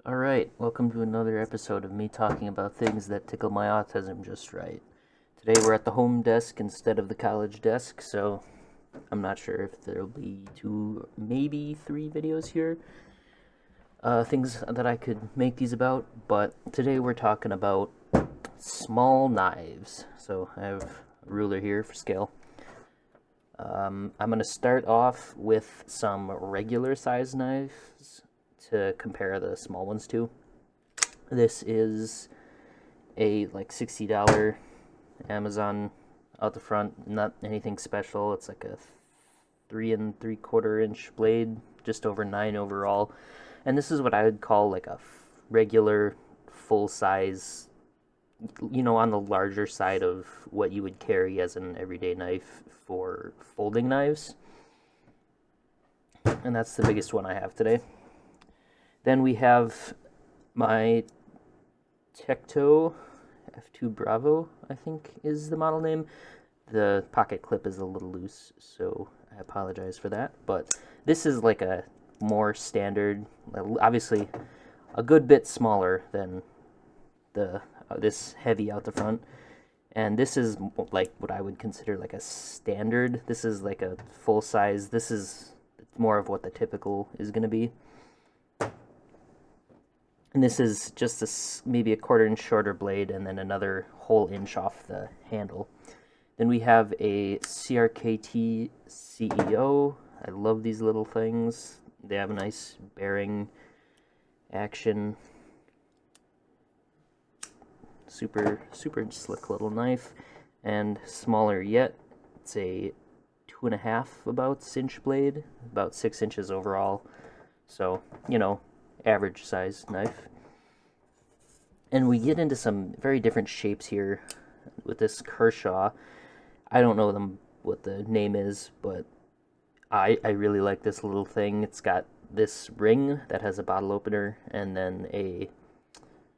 Alright, welcome to another episode of me talking about things that tickle my autism just right. Today we're at the home desk instead of the college desk, so I'm not sure if there'll be two, maybe three videos here. Things that I could make these about, but today we're talking about small knives. So I have a ruler here for scale. I'm going to start off with some regular size knives to compare the small ones to. This is a like $60 Amazon out the front, not anything special. It's like a 3 3/4 inch blade, just over 9 overall. And this is what I would call like a regular full size, on the larger side of what you would carry as an everyday knife for folding knives. And that's the biggest one I have today. Then we have my Tecto F2 Bravo, I think is the model name. The pocket clip is a little loose, so I apologize for that. But this is like a more standard, obviously a good bit smaller than the this heavy out the front. And this is like what I would consider like a standard. This is like a full size. This is more of what the typical is going to be. And this is just maybe a 1/4 inch shorter blade and then another whole inch off the handle. Then we have a CRKT CEO. I love these little things. They have a nice bearing action. Super slick little knife. And smaller yet, it's a 2.5 about inch blade, about 6 inches overall. So, average size knife. And we get into some very different shapes here with this Kershaw. I don't know what the name is, but I really like this little thing. It's got this ring that has a bottle opener and then a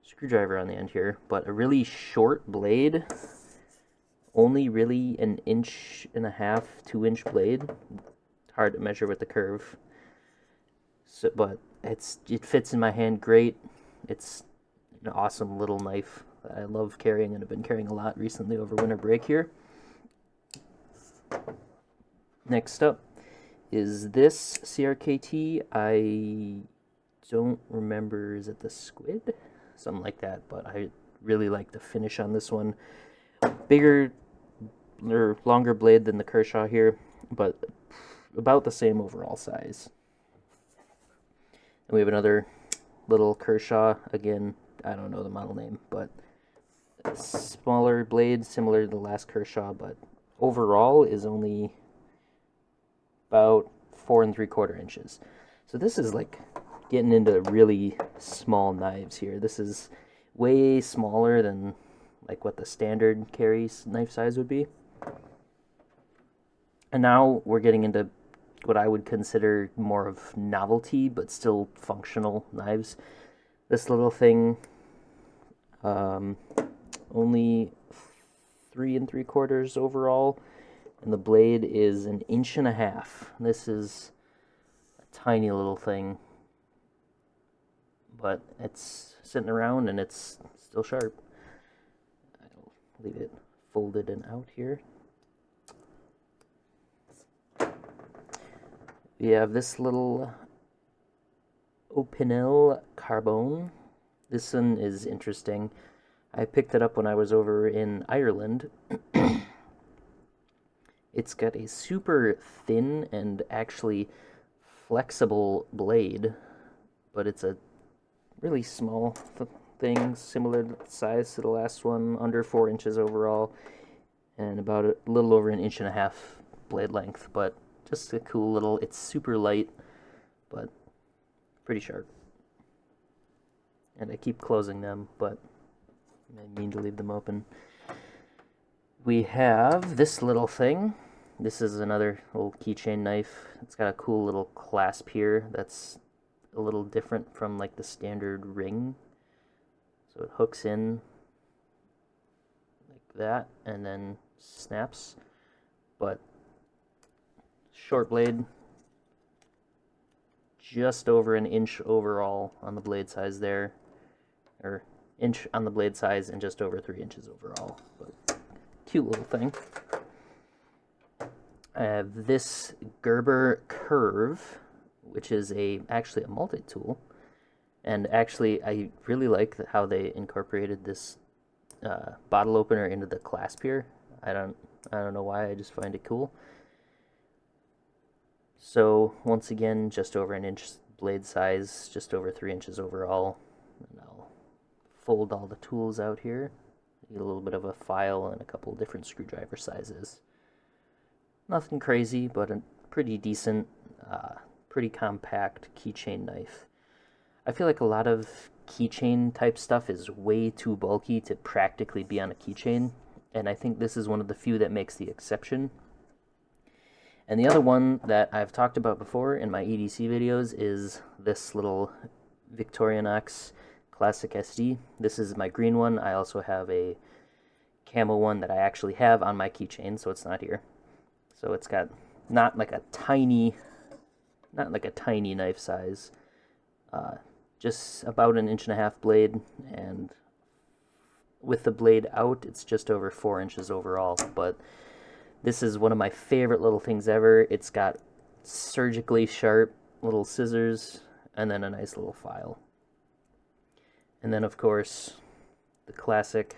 screwdriver on the end here, but a really short blade, only really an 1.5 2 inch blade. Hard to measure with the curve. So, but it fits in my hand great. It's an awesome little knife that I love carrying and have been carrying a lot recently over winter break here. Next up is this CRKT. I don't remember, is it the Squid? Something like that, but I really like the finish on this one. Bigger or longer blade than the Kershaw here, but about the same overall size. And we have another little Kershaw. Again, I don't know the model name, but a smaller blade, similar to the last Kershaw, but overall is only about 4 3/4 inches. So this is like getting into really small knives here. This is way smaller than like what the standard carry knife size would be. And now we're getting into what I would consider more of novelty, but still functional knives. This little thing, only 3 3/4 overall, and the blade is an 1.5 inches. This is a tiny little thing, but it's sitting around and it's still sharp. I'll leave it folded and out here. We have this little Opinel Carbone. This one is interesting. I picked it up when I was over in Ireland. It's got a super thin and actually flexible blade, but it's a really small thing, similar size to the last one, under 4 inches overall, and about a little over an 1.5 inch blade length, but just a cool little, it's super light, but pretty sharp. And I keep closing them, but I mean to leave them open. We have this little thing. This is another little keychain knife. It's got a cool little clasp here that's a little different from like the standard ring. So it hooks in like that and then snaps. But short blade, just over an inch overall on the blade size there, or inch on the blade size and just over 3 inches overall. But cute little thing. I have this Gerber Curve, which is actually a multi-tool, and actually I really like how they incorporated this bottle opener into the clasp here. I don't know why, I just find it cool. So once again, just over an inch blade size, just over 3 inches overall. And I'll fold all the tools out here. Get a little bit of a file and a couple different screwdriver sizes. Nothing crazy, but a pretty decent, pretty compact keychain knife. I feel like a lot of keychain type stuff is way too bulky to practically be on a keychain, and I think this is one of the few that makes the exception. And the other one that I've talked about before in my EDC videos is this little Victorinox Classic SD. This is my green one. I also have a camo one that I actually have on my keychain, so it's not here. So it's got not like a tiny knife size, just about an 1.5 inch blade, and with the blade out, it's just over 4 inches overall. But this is one of my favorite little things ever. It's got surgically sharp little scissors and then a nice little file. And then, of course, the classic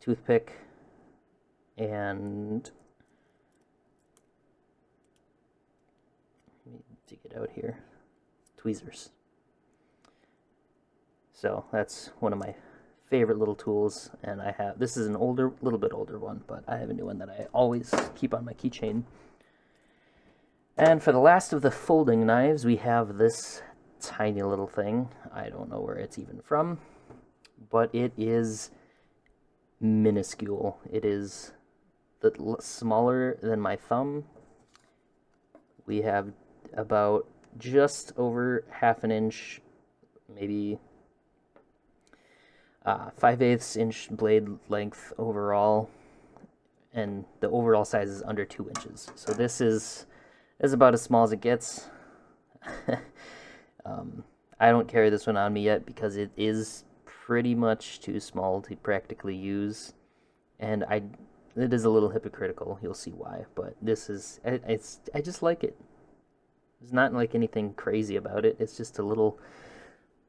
toothpick and, let me dig it out here, tweezers. So that's one of my favorite little tools, and I have, this is an little bit older one, but I have a new one that I always keep on my keychain. And for the last of the folding knives, we have this tiny little thing. I don't know where it's even from, but it is minuscule. It is smaller than my thumb. We have about just over 1/2 inch, maybe 5/8 inch blade length overall, and the overall size is under 2 inches. So this is about as small as it gets. I don't carry this one on me yet because it is pretty much too small to practically use, and it is a little hypocritical. You'll see why, but this is, I just like it. There's not like anything crazy about it. It's just a little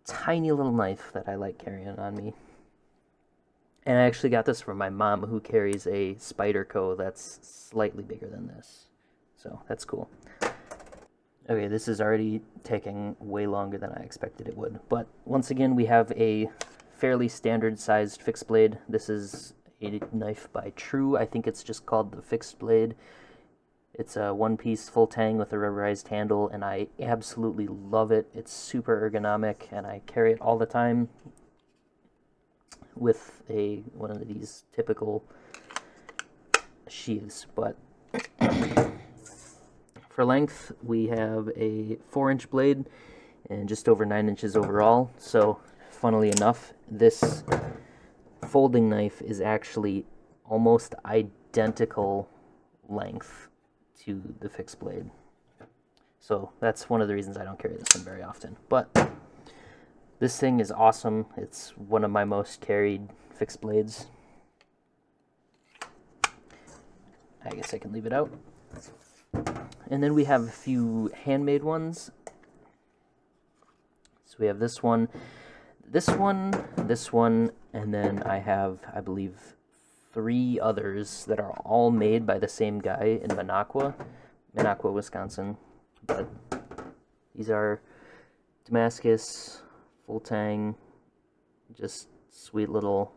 tiny little knife that I like carrying on me. And I actually got this from my mom, who carries a Spyderco that's slightly bigger than this. So that's cool. Okay, this is already taking way longer than I expected it would. But once again, we have a fairly standard sized fixed blade. This is a knife by True. I think it's just called the fixed blade. It's a one-piece full tang with a rubberized handle, and I absolutely love it. It's super ergonomic, and I carry it all the time with one of these typical sheaths. But for length, we have a 4-inch blade and just over 9 inches overall. So, funnily enough, this folding knife is actually almost identical length to the fixed blade. So that's one of the reasons I don't carry this one very often. But this thing is awesome. It's one of my most carried fixed blades. I guess I can leave it out. And then we have a few handmade ones. So we have this one, this one, this one, and then I have, I believe, 3 others that are all made by the same guy in Minocqua, Wisconsin. But these are Damascus, full tang, just sweet little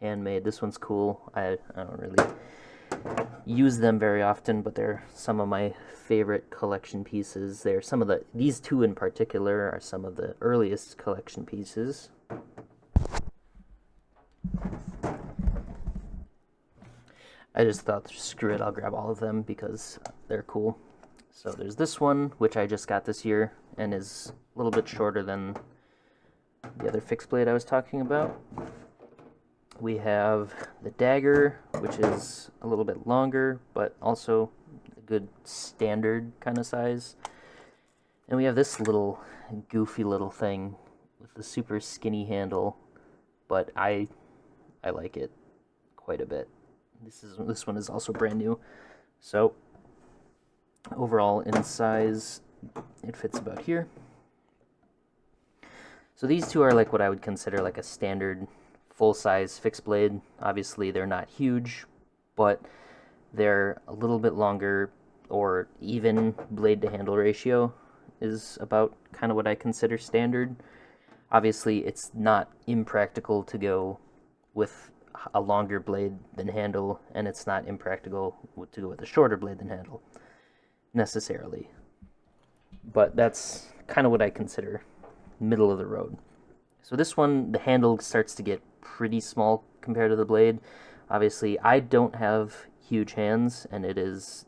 handmade. This one's cool. I don't really use them very often, but they're some of my favorite collection pieces. They're some of these 2 in particular are some of the earliest collection pieces. I just thought, screw it, I'll grab all of them because they're cool. So there's this one, which I just got this year, and is a little bit shorter than the other fixed blade I was talking about. We have the dagger, which is a little bit longer, but also a good standard kind of size. And we have this little goofy little thing with the super skinny handle, but I like it quite a bit. This one is also brand new. So overall in size, it fits about here. So these two are like what I would consider like a standard full-size fixed blade. Obviously they're not huge, but they're a little bit longer, or even blade to handle ratio is about kind of what I consider standard. Obviously it's not impractical to go with a longer blade than handle, and it's not impractical to go with a shorter blade than handle necessarily, but that's kind of what I consider middle of the road. So this one, the handle starts to get pretty small compared to the blade. Obviously I don't have huge hands, and it is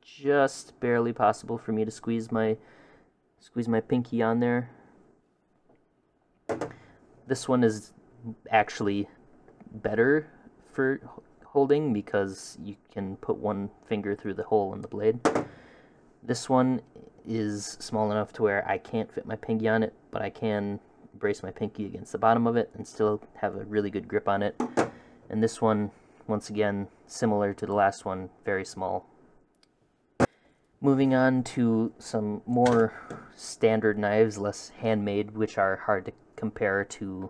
just barely possible for me to squeeze my pinky on there. This one is actually better for holding because you can put one finger through the hole in the blade. This one is small enough to where I can't fit my pinky on it, but I can brace my pinky against the bottom of it and still have a really good grip on it. And this one, once again, similar to the last one, very small. Moving on to some more standard knives, less handmade, which are hard to compare to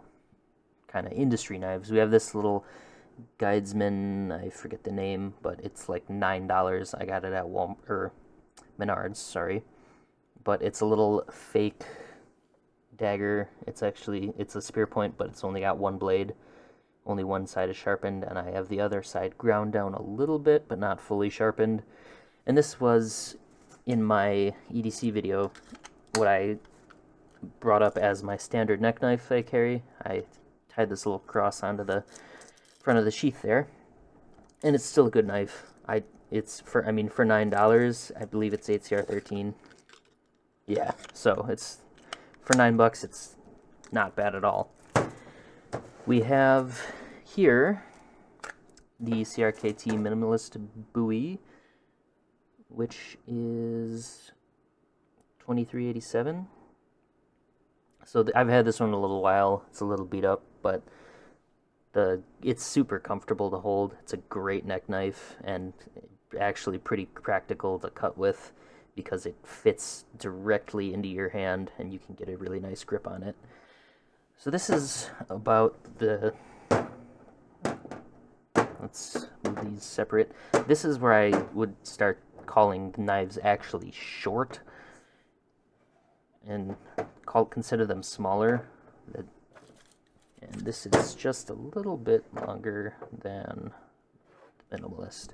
kind of industry knives. We have this little Guidesman, I forget the name, but it's like $9. I got it at Menards, sorry. But it's a little fake dagger. It's a spear point, but it's only got one blade. Only one side is sharpened, and I have the other side ground down a little bit, but not fully sharpened. And this was, in my EDC video, what I brought up as my standard neck knife I carry. I tied this little cross onto the front of the sheath there, and it's still a good knife. For $9, I believe it's ACR 13. Yeah, so it's for $9, it's not bad at all. We have here the CRKT Minimalist Bowie, which is $23.87. So I've had this one a little while. It's a little beat up, but it's super comfortable to hold. It's a great neck knife, and actually pretty practical to cut with because it fits directly into your hand and you can get a really nice grip on it. So this is about let's move these separate. This is where I would start calling the knives actually short and consider them smaller. And this is just a little bit longer than the Minimalist.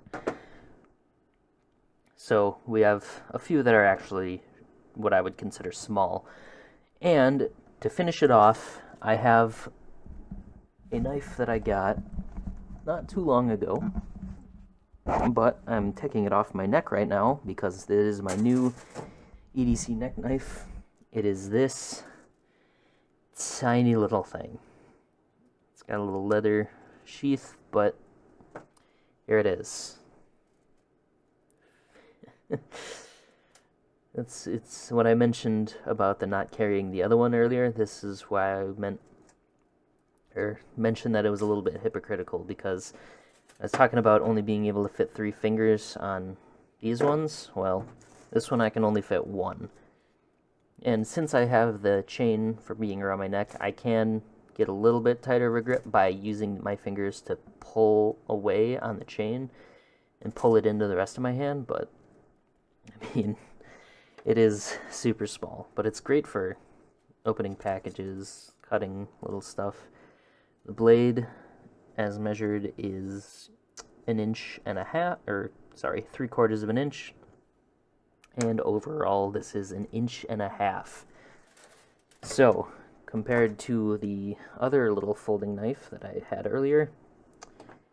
So we have a few that are actually what I would consider small. And to finish it off, I have a knife that I got not too long ago, but I'm taking it off my neck right now because this is my new EDC neck knife. It is this tiny little thing. It's got a little leather sheath, but here it is. It's what I mentioned about the not carrying the other one earlier. This is why I mentioned that it was a little bit hypocritical, because I was talking about only being able to fit 3 fingers on these ones. Well, this one I can only fit 1. And since I have the chain for being around my neck, I can get a little bit tighter of a grip by using my fingers to pull away on the chain and pull it into the rest of my hand, but I mean, it is super small, but it's great for opening packages, cutting little stuff. The blade, as measured, is 1.5 inches, or sorry, 3/4 of an inch. And overall, this is 1.5 inches. So, compared to the other little folding knife that I had earlier,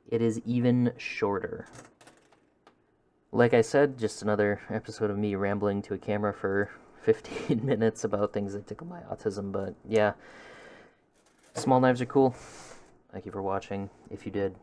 it is even shorter. Like I said, just another episode of me rambling to a camera for 15 minutes about things that tickle my autism, but yeah, small knives are cool. Thank you for watching, if you did.